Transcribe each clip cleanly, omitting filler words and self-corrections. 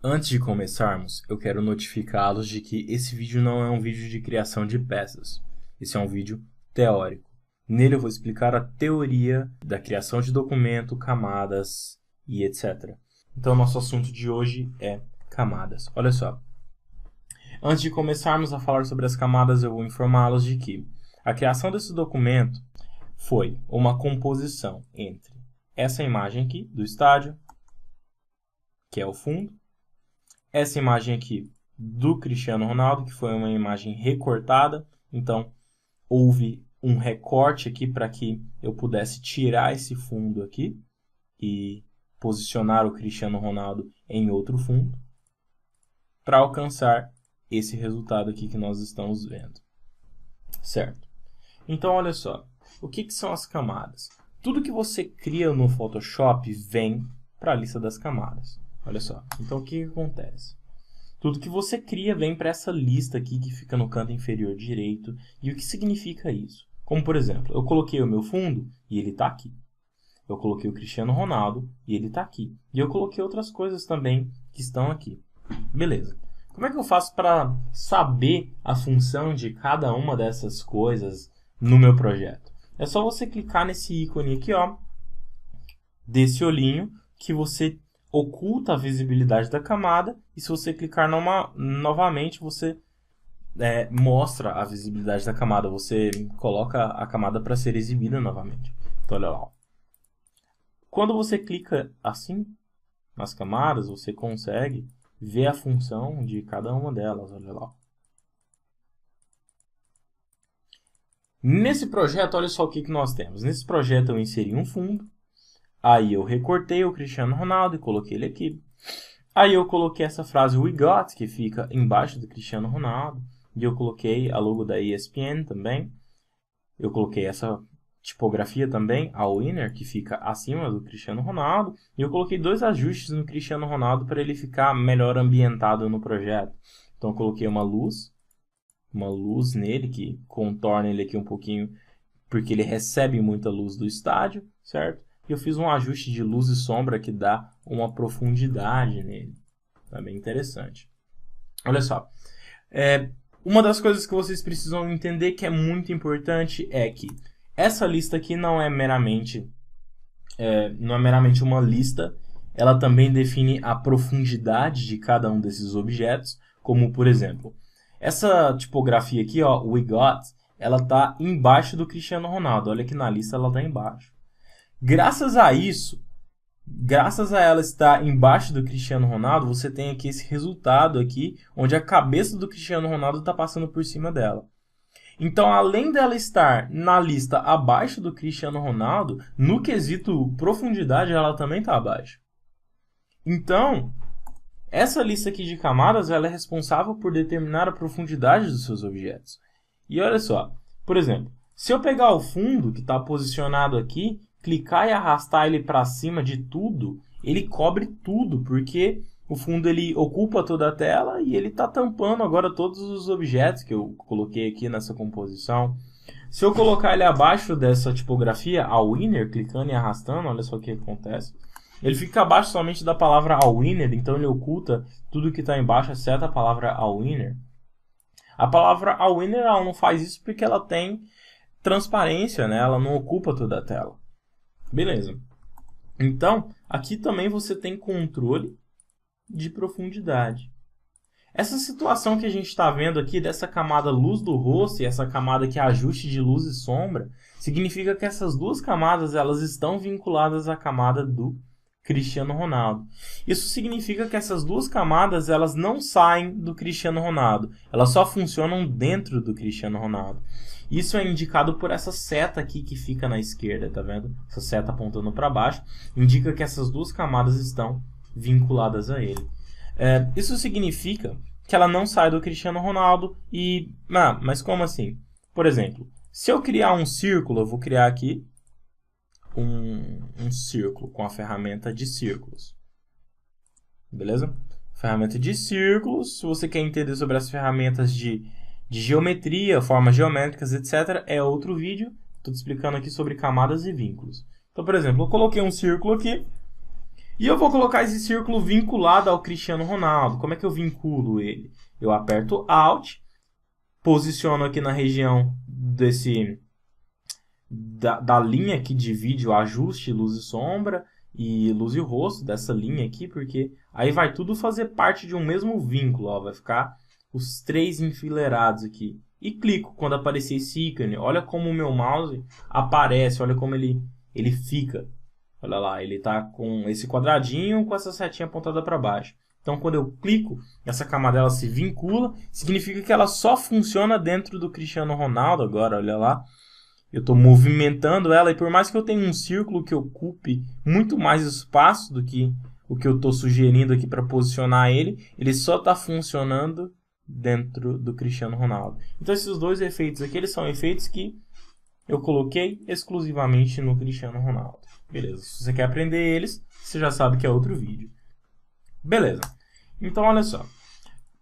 Antes de começarmos, eu quero notificá-los de que esse vídeo não é um vídeo de criação de peças. Esse é um vídeo teórico. Nele eu vou explicar a teoria da criação de documento, camadas e etc. Então, nosso assunto de hoje é camadas. Olha só. Antes de começarmos a falar sobre as camadas, eu vou informá-los de que a criação desse documento foi uma composição entre essa imagem aqui do estádio, que é o fundo, essa imagem aqui do Cristiano Ronaldo, que foi uma imagem recortada, então houve um recorte aqui para que eu pudesse tirar esse fundo aqui e posicionar o Cristiano Ronaldo em outro fundo para alcançar esse resultado aqui que nós estamos vendo. Certo? Então, olha só. O que são as camadas? Tudo que você cria no Photoshop vem para a lista das camadas. Olha só. Então, o que acontece? Tudo que você cria vem para essa lista aqui que fica no canto inferior direito. E o que significa isso? Como, por exemplo, eu coloquei o meu fundo e ele está aqui. Eu coloquei o Cristiano Ronaldo e ele está aqui. E eu coloquei outras coisas também que estão aqui. Beleza. Como é que eu faço para saber a função de cada uma dessas coisas no meu projeto? É só você clicar nesse ícone aqui, ó, desse olhinho, que você oculta a visibilidade da camada, e se você clicar novamente, você mostra a visibilidade da camada, você coloca a camada para ser exibida novamente. Então, olha lá. Quando você clica assim nas camadas, você consegue ver a função de cada uma delas, olha lá. Nesse projeto, olha só o que nós temos. Nesse projeto eu inseri um fundo, aí eu recortei o Cristiano Ronaldo e coloquei ele aqui. Aí eu coloquei essa frase We Got, que fica embaixo do Cristiano Ronaldo, e eu coloquei a logo da ESPN também. Eu coloquei essa tipografia também, a Winner, que fica acima do Cristiano Ronaldo, e eu coloquei dois ajustes no Cristiano Ronaldo para ele ficar melhor ambientado no projeto. Então eu coloquei uma luz nele que contorna ele aqui um pouquinho, porque ele recebe muita luz do estádio, certo? E eu fiz um ajuste de luz e sombra que dá uma profundidade nele. É bem interessante. Olha só. Uma das coisas que vocês precisam entender que é muito importante é que essa lista aqui não é meramente uma lista. Ela também define a profundidade de cada um desses objetos, como por exemplo, essa tipografia aqui, ó, We Got, ela está embaixo do Cristiano Ronaldo. Olha que na lista ela está embaixo. Graças a isso, graças a ela estar embaixo do Cristiano Ronaldo, você tem aqui esse resultado aqui, onde a cabeça do Cristiano Ronaldo está passando por cima dela. Então, além dela estar na lista abaixo do Cristiano Ronaldo, no quesito profundidade, ela também está abaixo. Então, essa lista aqui de camadas ela é responsável por determinar a profundidade dos seus objetos. E olha só, por exemplo, se eu pegar o fundo que está posicionado aqui, clicar e arrastar ele para cima de tudo, ele cobre tudo, porque o fundo ele ocupa toda a tela e ele está tampando agora todos os objetos que eu coloquei aqui nessa composição. Se eu colocar ele abaixo dessa tipografia, a Winner, clicando e arrastando, olha só o que acontece. Ele fica abaixo somente da palavra a Winner, então ele oculta tudo que está embaixo, exceto a palavra a Winner. A palavra a Winner ela não faz isso porque ela tem transparência, né? Ela não ocupa toda a tela. Beleza. Então, aqui também você tem controle de profundidade. Essa situação que a gente está vendo aqui, dessa camada luz do rosto e essa camada que é ajuste de luz e sombra, significa que essas duas camadas elas estão vinculadas à camada do Cristiano Ronaldo. Isso significa que essas duas camadas elas não saem do Cristiano Ronaldo, elas só funcionam dentro do Cristiano Ronaldo. Isso é indicado por essa seta aqui que fica na esquerda, tá vendo? Essa seta apontando para baixo indica que essas duas camadas estão vinculadas a ele. Isso significa que ela não sai do Cristiano Ronaldo e... mas como assim? Por exemplo, se eu criar um círculo, eu vou criar aqui um círculo com a ferramenta de círculos. Beleza? Ferramenta de círculos, se você quer entender sobre as ferramentas de geometria, formas geométricas, etc., é outro vídeo. Estou te explicando aqui sobre camadas e vínculos. Então, por exemplo, eu coloquei um círculo aqui E eu vou colocar esse círculo vinculado ao Cristiano Ronaldo. Como é que eu vinculo ele? Eu aperto Alt, posiciono aqui na região da linha que divide o ajuste luz e sombra e luz e rosto, dessa linha aqui, porque aí vai tudo fazer parte de um mesmo vínculo, ó, vai ficar os três enfileirados aqui. E clico quando aparecer esse ícone. Olha como o meu mouse aparece, olha como ele fica. Olha lá, ele está com esse quadradinho com essa setinha apontada para baixo. Então, quando eu clico, essa camada ela se vincula, significa que ela só funciona dentro do Cristiano Ronaldo. Agora, olha lá, eu estou movimentando ela e por mais que eu tenha um círculo que ocupe muito mais espaço do que o que eu estou sugerindo aqui para posicionar ele só está funcionando dentro do Cristiano Ronaldo. Então, esses dois efeitos aqui, eles são efeitos que eu coloquei exclusivamente no Cristiano Ronaldo. Beleza, se você quer aprender eles, você já sabe que é outro vídeo. Beleza, então olha só.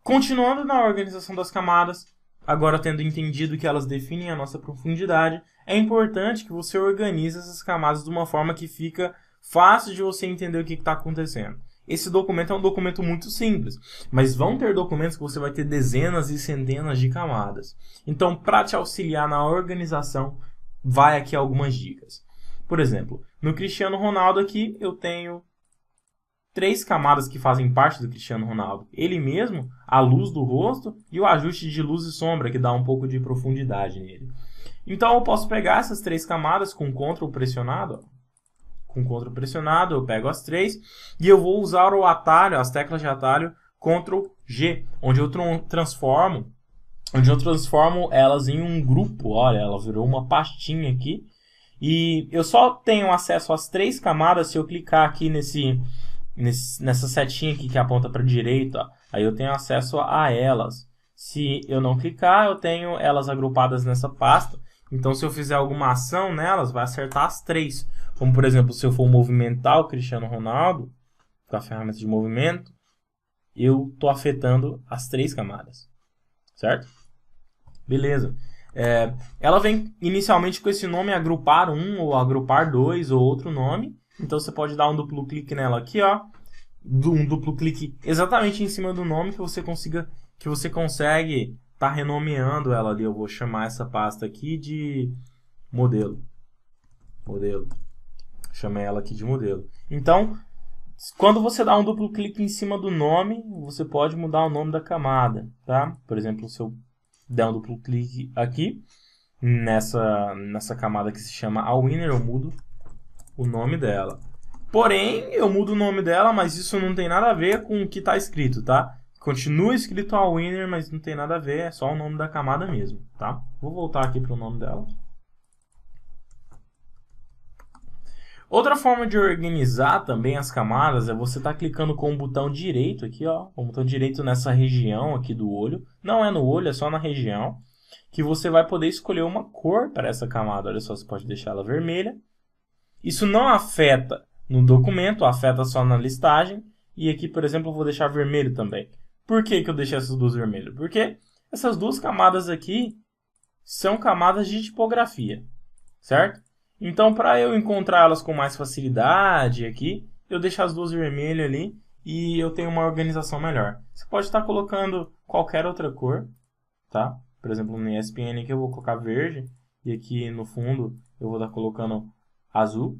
Continuando na organização das camadas, agora tendo entendido que elas definem a nossa profundidade, é importante que você organize essas camadas de uma forma que fica fácil de você entender o que está acontecendo. Esse documento é um documento muito simples, mas vão ter documentos que você vai ter dezenas e centenas de camadas. Então, para te auxiliar na organização, vai aqui algumas dicas. Por exemplo, no Cristiano Ronaldo aqui eu tenho 3 camadas que fazem parte do Cristiano Ronaldo. Ele mesmo, a luz do rosto e o ajuste de luz e sombra, que dá um pouco de profundidade nele. Então eu posso pegar essas 3 camadas com Ctrl pressionado. Ó. Com Ctrl pressionado eu pego as 3 e eu vou usar o atalho, as teclas de atalho Ctrl G, onde eu transformo elas em um grupo. Olha, ela virou uma pastinha aqui. E eu só tenho acesso às 3 camadas se eu clicar aqui nessa setinha aqui que aponta para a direita. Ó. Aí eu tenho acesso a elas. Se eu não clicar, eu tenho elas agrupadas nessa pasta. Então, se eu fizer alguma ação nelas, vai acertar as 3. Como, por exemplo, se eu for movimentar o Cristiano Ronaldo, com a ferramenta de movimento, eu estou afetando as 3 camadas. Certo? Beleza. Ela vem inicialmente com esse nome agrupar 1 ou agrupar 2 ou outro nome. Então você pode dar um duplo clique nela aqui, ó. Um duplo clique exatamente em cima do nome que você consegue estar renomeando ela ali. Eu vou chamar essa pasta aqui de modelo. Chamei ela aqui de modelo. Então, quando você dá um duplo clique em cima do nome, você pode mudar o nome da camada, tá? Por exemplo, se eu der um duplo clique aqui nessa camada que se chama A Winner, eu mudo o nome dela. Porém, eu mudo o nome dela, mas isso não tem nada a ver com o que está escrito, tá? Continua escrito A Winner, mas não tem nada a ver, é só o nome da camada mesmo, tá? Vou voltar aqui para o nome dela. Outra forma de organizar também as camadas é você estar clicando com o botão direito aqui, ó, o botão direito nessa região aqui do olho. Não é no olho, é só na região, que você vai poder escolher uma cor para essa camada. Olha só, você pode deixar ela vermelha. Isso não afeta no documento, afeta só na listagem. E aqui, por exemplo, eu vou deixar vermelho também. Por que eu deixei essas duas vermelhas? Porque essas duas camadas aqui são camadas de tipografia, certo? Então, para eu encontrar elas com mais facilidade aqui, eu deixo as duas vermelhas ali e eu tenho uma organização melhor. Você pode estar colocando qualquer outra cor, tá? Por exemplo, no ESPN aqui eu vou colocar verde e aqui no fundo eu vou estar colocando azul.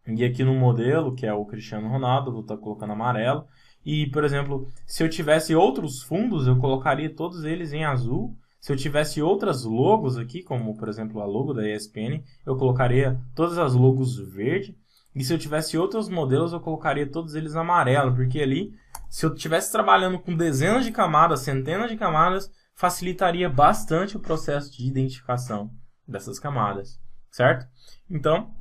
E aqui no modelo, que é o Cristiano Ronaldo, eu vou estar colocando amarelo. E, por exemplo, se eu tivesse outros fundos, eu colocaria todos eles em azul. Se eu tivesse outras logos aqui, como por exemplo a logo da ESPN, eu colocaria todas as logos verde. E se eu tivesse outros modelos, eu colocaria todos eles amarelo, porque ali, se eu estivesse trabalhando com dezenas de camadas, centenas de camadas, facilitaria bastante o processo de identificação dessas camadas, certo? Então,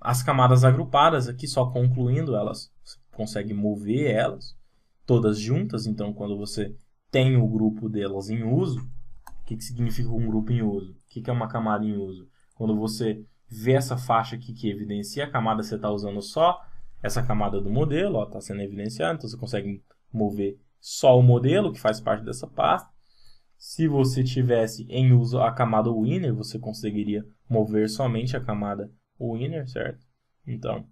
as camadas agrupadas aqui, só concluindo elas, você consegue mover elas todas juntas. Então, quando você tem o grupo delas em uso, o que significa um grupo em uso? O que é uma camada em uso? Quando você vê essa faixa aqui que evidencia a camada, você está usando só essa camada do modelo, está sendo evidenciada, então você consegue mover só o modelo, que faz parte dessa pasta. Se você tivesse em uso a camada winner, você conseguiria mover somente a camada winner, certo? Então,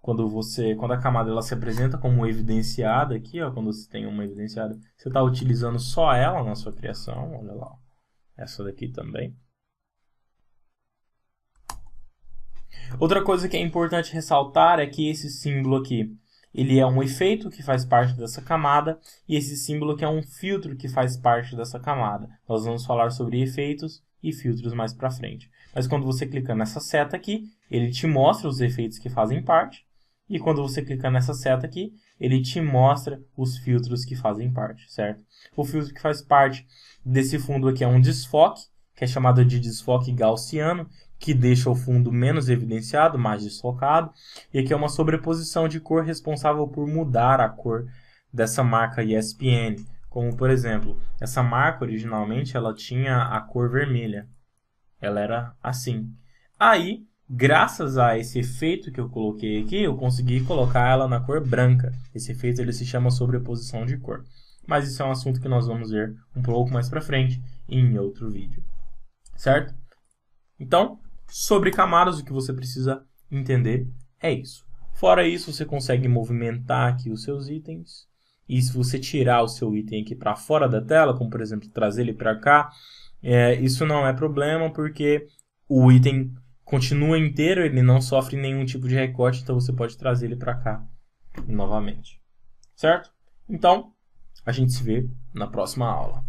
quando a camada ela se apresenta como evidenciada aqui, ó, quando você tem uma evidenciada, você está utilizando só ela na sua criação, olha lá, essa daqui também. Outra coisa que é importante ressaltar é que esse símbolo aqui, ele é um efeito que faz parte dessa camada, e esse símbolo aqui é um filtro que faz parte dessa camada. Nós vamos falar sobre efeitos e filtros mais para frente. Mas quando você clica nessa seta aqui, ele te mostra os efeitos que fazem parte, e quando você clica nessa seta aqui, ele te mostra os filtros que fazem parte, certo? O filtro que faz parte desse fundo aqui é um desfoque, que é chamado de desfoque gaussiano, que deixa o fundo menos evidenciado, mais desfocado. E aqui é uma sobreposição de cor responsável por mudar a cor dessa marca ESPN. Como, por exemplo, essa marca originalmente ela tinha a cor vermelha. Ela era assim. Aí, graças a esse efeito que eu coloquei aqui, eu consegui colocar ela na cor branca. Esse efeito ele se chama sobreposição de cor. Mas isso é um assunto que nós vamos ver um pouco mais para frente em outro vídeo. Certo? Então, sobre camadas, o que você precisa entender é isso. Fora isso, você consegue movimentar aqui os seus itens. E se você tirar o seu item aqui para fora da tela, como por exemplo, trazer ele para cá, isso não é problema, porque o item continua inteiro, ele não sofre nenhum tipo de recorte, então você pode trazer ele para cá novamente. Certo? Então, a gente se vê na próxima aula.